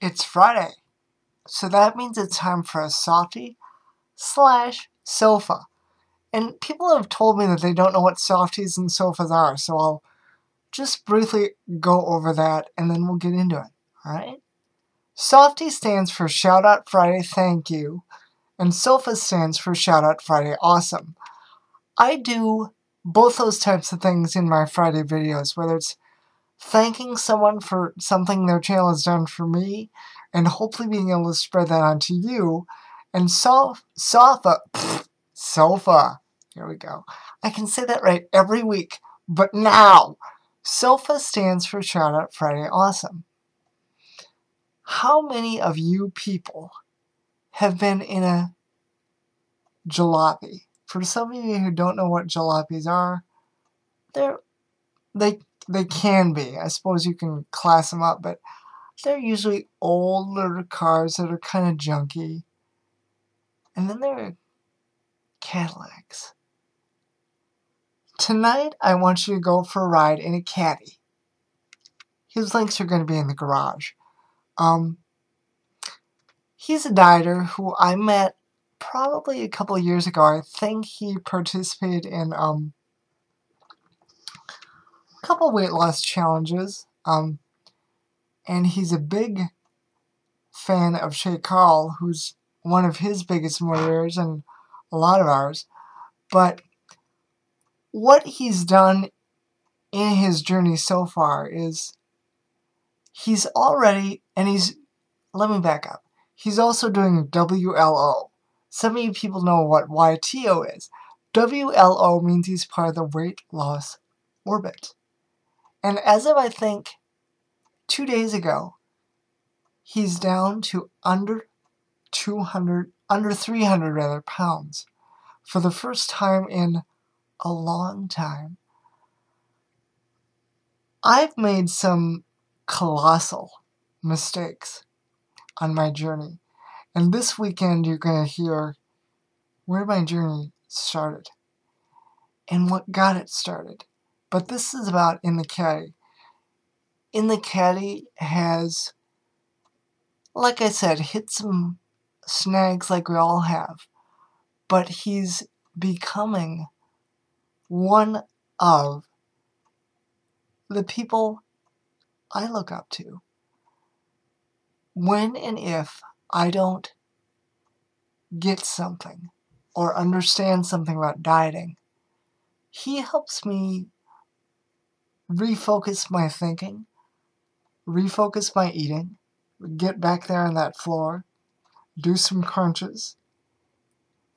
It's Friday, so that means it's time for a softy/sofa. And people have told me that they don't know what softies and sofas are, so I'll just briefly go over that and then we'll get into it, alright? Softy stands for Shout Out Friday Thank You, and sofa stands for Shout Out Friday Awesome. I do both those types of things in my Friday videos, whether it's thanking someone for something their channel has done for me, and hopefully being able to spread that on to you, and sofa, here we go. I can say that right every week, but now, SOFA stands for Shout Out Friday Awesome. How many of you people have been in a jalopy? For some of you who don't know what jalopies are, they can be. I suppose you can class them up, but they're usually older cars that are kind of junky. And then there are Cadillacs. Tonight, I want you to go for a ride in a Caddy. His links are going to be in the garage. He's a dieter who I met probably a couple of years ago. I think he participated in a couple weight loss challenges. And he's a big fan of Shay Carl, who's one of his biggest motivators and a lot of ours. But what he's done in his journey so far is let me back up. He's also doing WLO. Some of you people know what YTO is. WLO means he's part of the weight loss orbit. And as of I think 2 days ago, he's down to under 300 pounds for the first time in a long time. I've made some colossal mistakes on my journey, and this weekend you're going to hear where my journey started and what got it started. But this is about In the Caddy. In the Caddy has, like I said, hit some snags like we all have, but he's becoming one of the people I look up to. When and if I don't get something or understand something about dieting, he helps me refocus my thinking, refocus my eating, get back there on that floor, do some crunches,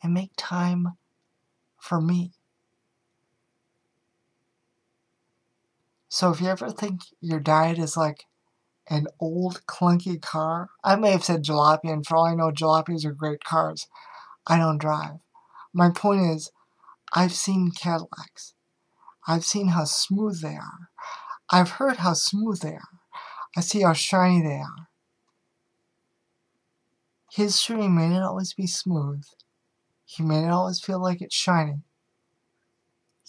and make time for me. So if you ever think your diet is like an old clunky car, I may have said jalopy, and for all I know, jalopies are great cars. I don't drive. My point is, I've seen Cadillacs. I've seen how smooth they are. I've heard how smooth they are. I see how shiny they are. His journey may not always be smooth. He may not always feel like it's shiny.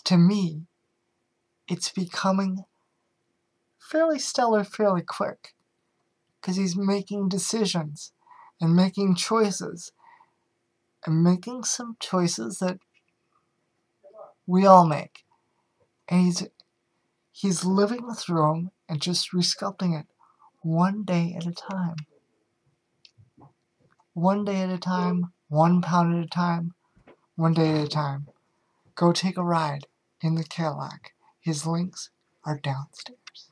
To me, it's becoming fairly stellar fairly quick, because he's making decisions and making choices and making some choices that we all make, and he's living through them and just resculpting it one day at a time, 1 day at a time, 1 pound at a time, 1 day at a time. Go take a ride in the Cadillac. His links are downstairs.